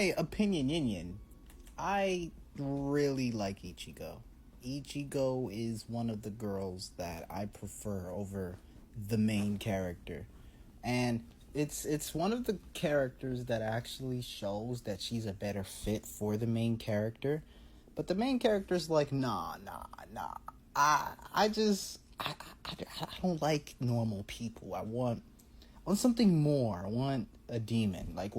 my opinion, I really like Ichigo. Ichigo is one of the girls that I prefer over the main character. And it's one of the characters that actually shows that she's a better fit for the main character. But the main character's like, nah. I don't like normal people. I want something more. I want a demon. Like,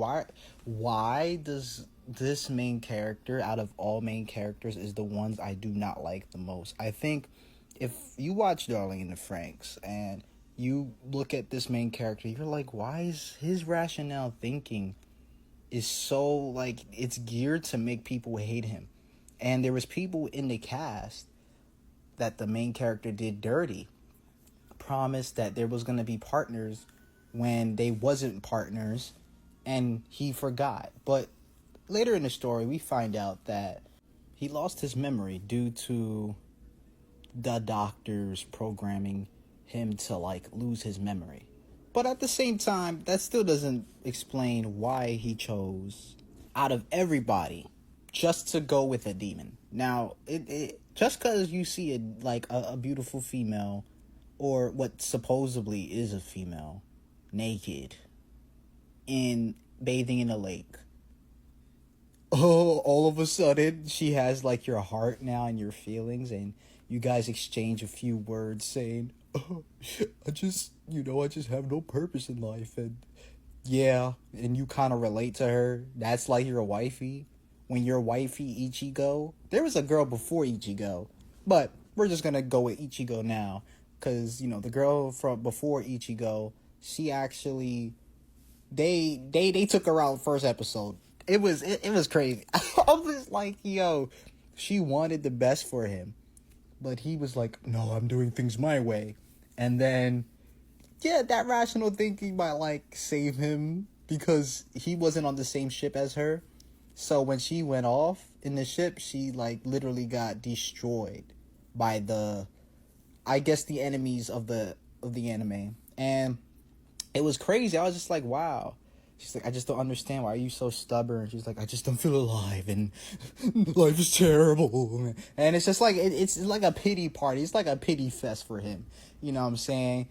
why does this main character, out of all main characters, is the ones I do not like the most? I think if you watch Darling in the Franxx and you look at this main character, you're like, why is his rationale thinking is so, like, it's geared to make people hate him. And there was people in the cast that the main character did dirty, promised that there was going to be partners when they wasn't partners, and he forgot. But later in the story, we find out that he lost his memory due to the doctors programming him to, like, lose his memory. But at the same time, that still doesn't explain why he chose, out of everybody, just to go with a demon. Now, it just because you see a beautiful female, or what supposedly is a female, naked, in bathing in a lake, oh, all of a sudden she has like your heart now and your feelings, and you guys exchange a few words saying, oh, I just have no purpose in life, and yeah, and you kind of relate to her. That's like your wifey. When your wifey Ichigo, there was a girl before Ichigo, but we're just gonna go with Ichigo now, because the girl from before Ichigo, she actually, they took her out first episode. It was crazy. I was like, yo, she wanted the best for him, but he was like, no, I'm doing things my way. And then, yeah, that rational thinking might like save him, because he wasn't on the same ship as her. So when she went off in the ship, she like literally got destroyed by the enemies of the anime. And it was crazy. I was just like, wow. She's like, I just don't understand. Why are you so stubborn? She's like, I just don't feel alive, and life is terrible. And it's just like, it's like a pity party. It's like a pity fest for him. You know what I'm saying?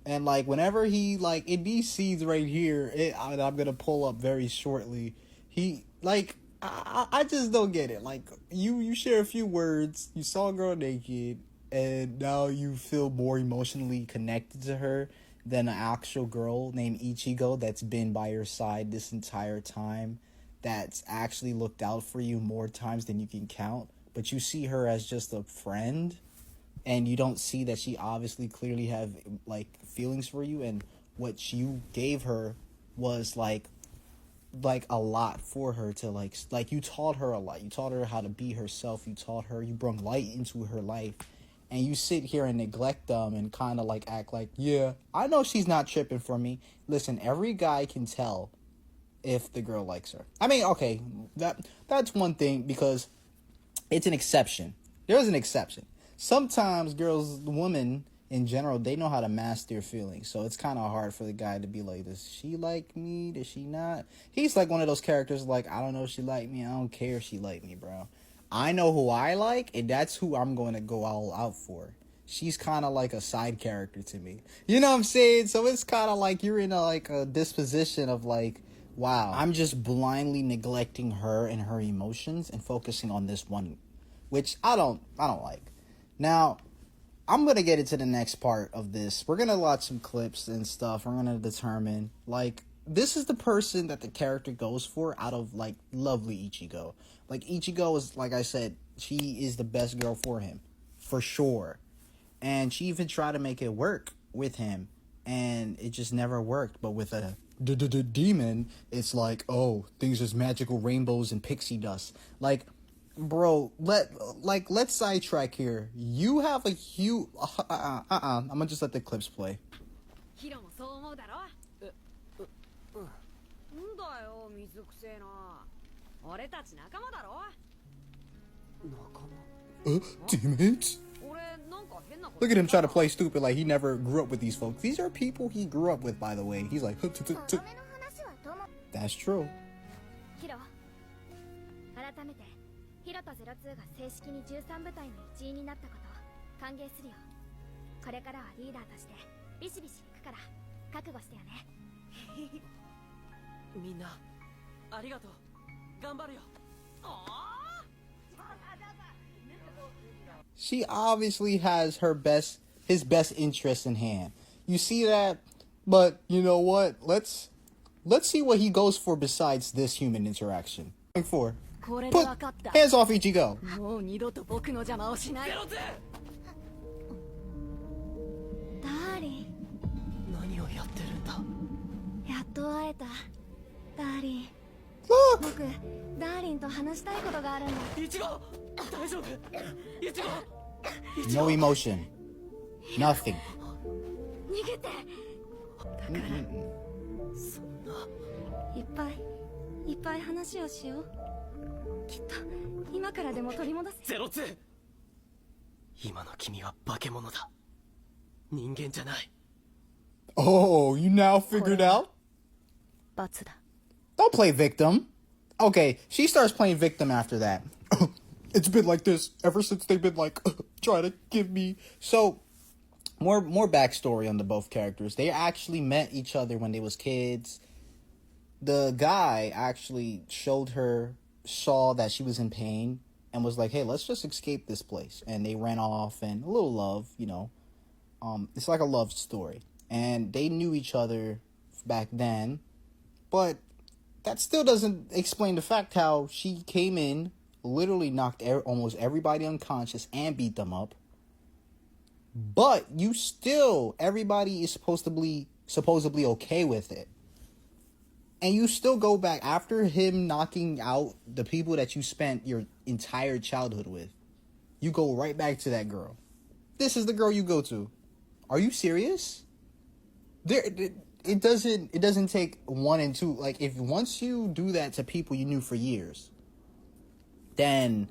And like, whenever he, like, in these scenes right here, I'm going to pull up very shortly, he, like, I just don't get it. Like, you share a few words, you saw a girl naked, and now you feel more emotionally connected to her than an actual girl named Ichigo that's been by your side this entire time, that's actually looked out for you more times than you can count. But you see her as just a friend, and you don't see that she obviously clearly have like feelings for you, and what you gave her was like a lot for her to like you taught her a lot. You taught her how to be herself. You brought light into her life. And you sit here and neglect them and kind of like act like, yeah, I know she's not tripping for me. Listen, every guy can tell if the girl likes her. I mean, okay, that's one thing, because it's an exception. There's an exception. Sometimes women in general, they know how to mask their feelings. So it's kind of hard for the guy to be like, does she like me? Does she not? He's like one of those characters like, I don't know if she like me. I don't care if she like me, bro. I know who I like, and that's who I'm going to go all out for. She's kind of like a side character to me. You know what I'm saying? So it's kind of like you're in a disposition of like, wow, I'm just blindly neglecting her and her emotions and focusing on this one, which I don't like. Now, I'm going to get into the next part of this. We're going to watch some clips and stuff. We're going to determine, like, this is the person that the character goes for out of, like, lovely Ichigo. Like, Ichigo is, like I said, she is the best girl for him. For sure. And she even tried to make it work with him. And it just never worked. But with a demon, it's like, oh, things is magical rainbows and pixie dust. Like, bro, let's sidetrack here. You have a huge... I'm gonna just let the clips play. Teammates? Look at him trying to play stupid like he never grew up with these folks. These are people he grew up with, by the way. He's like... That's true. 改めてヒロと02が正式に13部隊の一員になったこと歓迎するよ。これからはリーダーとしてビシビシ行くから覚悟してよね。みんなありがとう。頑張るよ。She obviously has his best interest in hand. You see that? But you know what? Let's see what he goes for besides this human interaction. For put hands off Ichigo. もう二度と僕の邪魔をしない。ダーリン、何をやってるんだ。やっと会えた。ダーリン、 Look! 僕ダーリンと話したいことがあるんだ。イチゴ、大丈夫？イチゴ。No emotion. Nothing. 逃げて。そんな。いっぱい話をしよう。きっと今からでも取り戻せ。02。今の君は化け物だ。人間じゃない。Oh, you now figured out? 罰だ。 Don't play victim. Okay, she starts playing victim after that. It's been like this ever since they've been like trying to give me. So more backstory on the both characters. They actually met each other when they was kids. The guy actually saw that she was in pain and was like, hey, let's just escape this place. And they ran off, and a little love, you know. It's like a love story. And they knew each other back then, but that still doesn't explain the fact how she came in, literally knocked almost everybody unconscious and beat them up. But everybody is supposedly okay with it. And you still go back after him knocking out the people that you spent your entire childhood with. You go right back to that girl. This is the girl you go to. Are you serious? It doesn't take one and two. Like, if once you do that to people you knew for years, then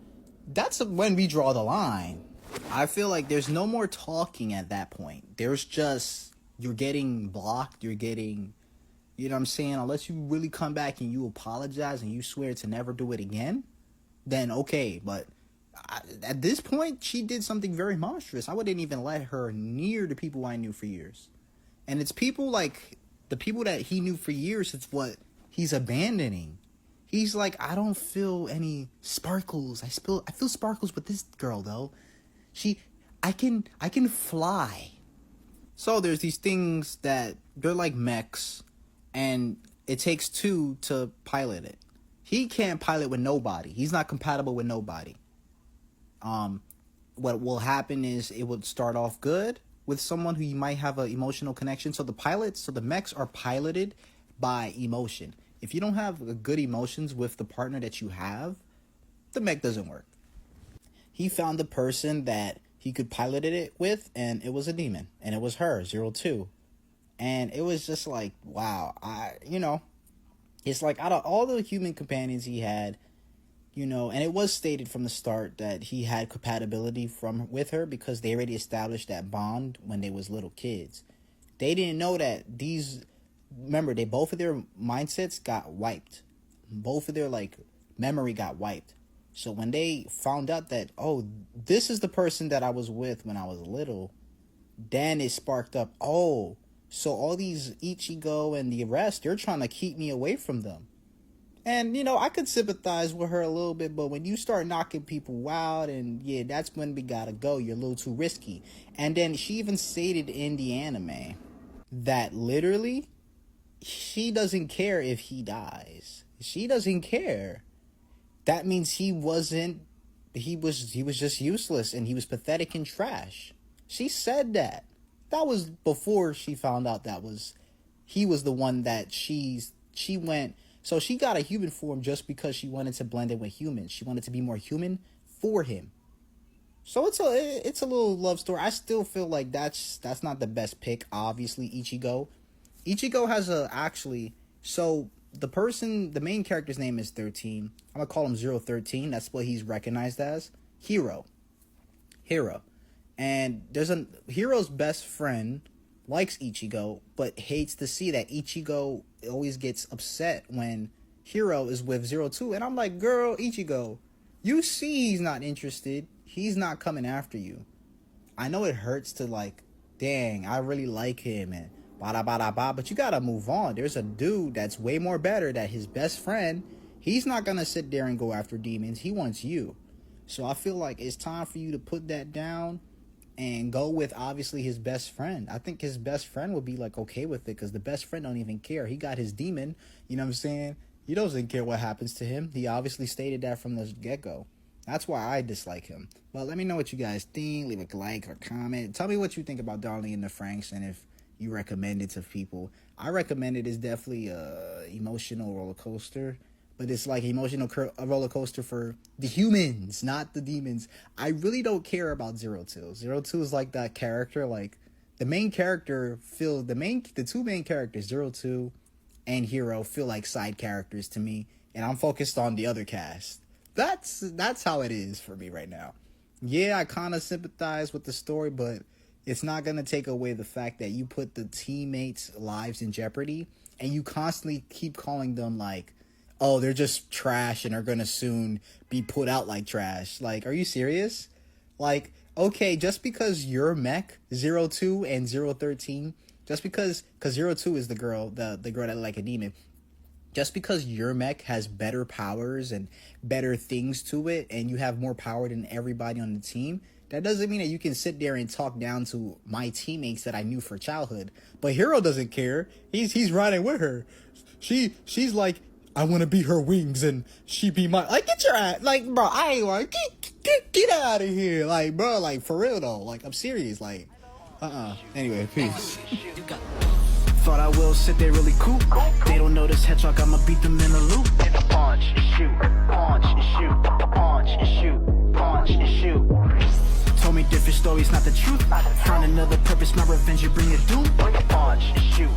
that's when we draw the line. I feel like there's no more talking at that point. There's just, you're getting blocked, you're getting, you know what I'm saying? Unless you really come back and you apologize and you swear to never do it again, then okay. But at this point, she did something very monstrous. I wouldn't even let her near the people I knew for years. And it's people like the people that he knew for years, it's what he's abandoning. He's like, I don't feel any sparkles. I feel sparkles with this girl though. I can fly. So there's these things that they're like mechs, and it takes two to pilot it. He can't pilot with nobody. He's not compatible with nobody. What will happen is it would start off good with someone who you might have an emotional connection. So the mechs are piloted by emotion. If you don't have good emotions with the partner that you have, the mech doesn't work. He found the person that he could pilot it with, and it was a demon, and it was her, 02. And it was just like, wow, it's like out of all the human companions he had, and it was stated from the start that he had compatibility with her because they already established that bond when they was little kids. They didn't know that both of their mindsets got wiped. Both of their memory got wiped. So when they found out that, oh, this is the person that I was with when I was little, then it sparked up, oh, so all these Ichigo and the rest, they're trying to keep me away from them. And, I could sympathize with her a little bit, but when you start knocking people out, and yeah, that's when we gotta go. You're a little too risky. And then she even stated in the anime that literally she doesn't care if he dies. She doesn't care. That means he was just useless, and he was pathetic and trash. She said that. That was before she found out he was the one that she went. So she got a human form just because she wanted to blend in with humans. She wanted to be more human for him. So it's a little love story. I still feel like that's not the best pick. Obviously, Ichigo has so the main character's name is 13. I'm gonna call him 013. That's what he's recognized as. Hero. And Hero's best friend likes Ichigo, but hates to see that Ichigo always gets upset when Hero is with Zero Two, and I'm like, girl, Ichigo, you see he's not interested. He's not coming after you. I know it hurts to like, dang, I really like him and bada bada ba, but you gotta move on. There's a dude that's way more better, that his best friend, he's not gonna sit there and go after demons. He wants you. So I feel like it's time for you to put that down and go with obviously his best friend. I think his best friend would be like okay with it, because the best friend don't even care. He got his demon, you know what I'm saying? He doesn't care what happens to him. He obviously stated that from the get-go. That's why I dislike him. But let me know what you guys think. Leave a like or comment. Tell me what you think about Darling in the Franxx, and if you recommend it to people. I recommend it. It's definitely a emotional roller coaster, but it's like emotional roller coaster for the humans, not the demons. I really don't care about Zero Two. Zero Two is like that character, like the main character the two main characters, Zero Two and Hero, feel like side characters to me, and I'm focused on the other cast. That's how it is for me right now. Yeah, I kind of sympathize with the story, but it's not going to take away the fact that you put the teammates' lives in jeopardy, and you constantly keep calling them like, oh, they're just trash and are going to soon be put out like trash. Like, are you serious? Like, okay, just because your mech, 02 and 013, just because 02 is the girl that like a demon, just because your mech has better powers and better things to it, and you have more power than everybody on the team, that doesn't mean that you can sit there and talk down to my teammates that I knew for childhood. But Hero doesn't care. He's riding with her. She's like, I want to be her wings and she be my, like, get your ass, like, bro, I ain't like, get out of here, like, bro, like, for real though, like, I'm serious, like, anyway, peace. Thought I will sit there really cool. They don't know this hedgehog, I'ma beat them in a loop. Punch and shoot, punch and shoot, punch and shoot, punch and shoot. Told me different stories, not the truth. Found another purpose, my revenge, you bring it doom. Punch and shoot.